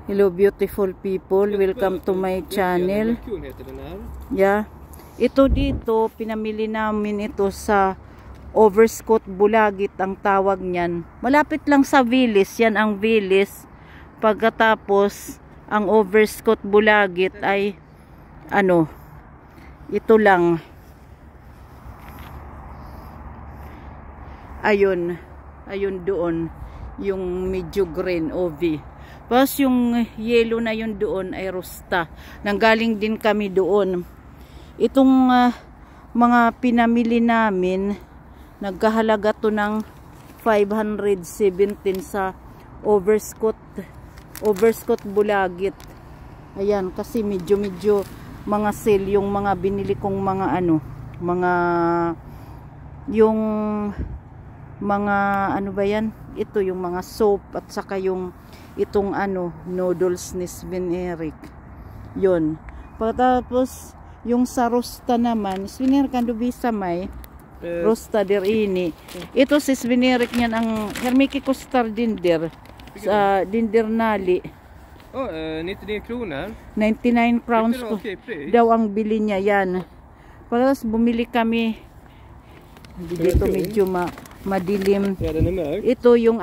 Hello beautiful people, welcome to my channel. Yeah. Ito dito, pinamili namin ito sa Overscott Bulagit ang tawag niyan. Malapit lang sa Vilis, yan ang Vilis. Pagkatapos ang Overscott Bulagit ay ano, ito lang. Ayun doon, yung medyo green OV. Tapos yung yellow na yun doon ay Rosta. Nanggaling din kami doon. Itong mga pinamili namin, nagkahalaga to ng 517 sa Overscott Bulagit. Ayan, kasi medyo mga sale yung mga binili kong mga ano ba yan? Ito yung mga soap at saka yung itong noodles ni Sven Erik. Yun. Pagkatapos yung sa Rosta naman, Sven Erik ando bisa may Rosta der ini. Ito si Sven Erik niyan ang Hermiki Kostar Dinder sa Dinder Nali. 99 kronor. 99 crowns po daw ang bili niya yan. Pagkatapos bumili kami dito medyo madilim. Ito yung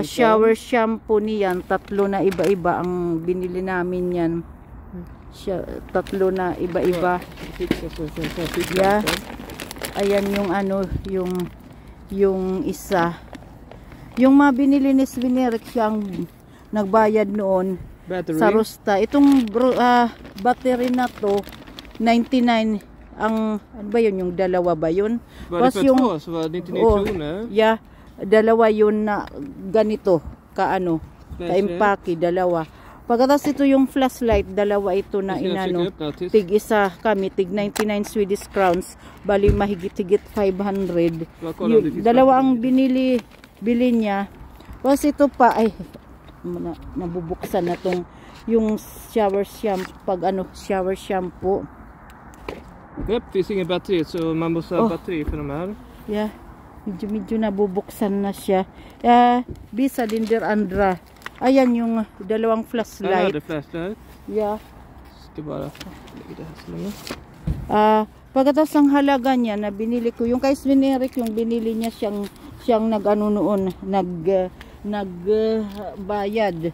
shower shampoo niyan, tatlo na iba-iba ang binili namin yan. Tatlo na iba-iba. Yeah. Ayan yung isa. Yung mga binili ni Sven Erik siyang nagbayad noon sa Rosta. Itong battery na to 99 ang ano ba yun, yung dalawa ba yun? Tapos yung yeah, dalawa yun na ganito ka-impake, dalawa. Pagkatapos ito yung flashlight, dalawa ito na tig isa kami, tig 99 Swedish crowns, bali mahigit-higit 500. Dalawa ang bili niya. Tapos ito pa ay nabubuksan na tong yung shower shampoo. Yep, finns ingen batteri så man måste ha batteri för de här. Yeah, medyo nabubuksan na siya. Bisa din der andra. Ayan yung dalawang flashlight. Flashlight. Yeah. Ska bara lägga det här så länge. Pagkatapos ang halaga niya na binili ko, yung kay Sven Erik yung binili niya siyang nagbayad.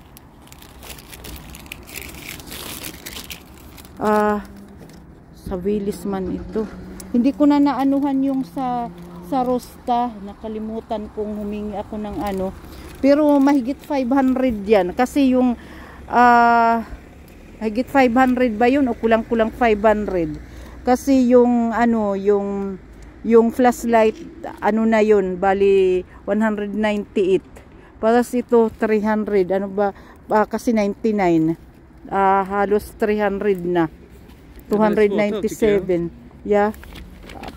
Sa Vilis man ito. Hindi ko na naanuhan yung sa Rosta. Nakalimutan kong humingi ako ng pero mahigit 500 yan. Kasi yung mahigit 500 ba yun o kulang-kulang 500. Kasi yung yung flashlight na yun, bali 198. Para ito 300. Kasi 99. Halos 300 na. 297. Yeah.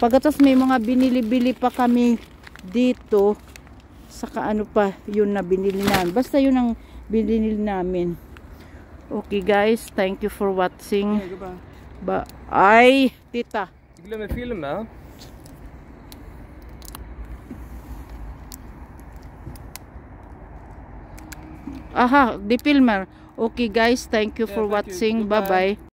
Pagkatapos may mga binili-bili pa kami dito. Saka pa yun na binili namin. Basta yun ang binili namin. Okay guys, thank you for watching. Ay, tita. Glömmer filma. Aha, di filmer. Okay guys, thank you for watching. Bye-bye.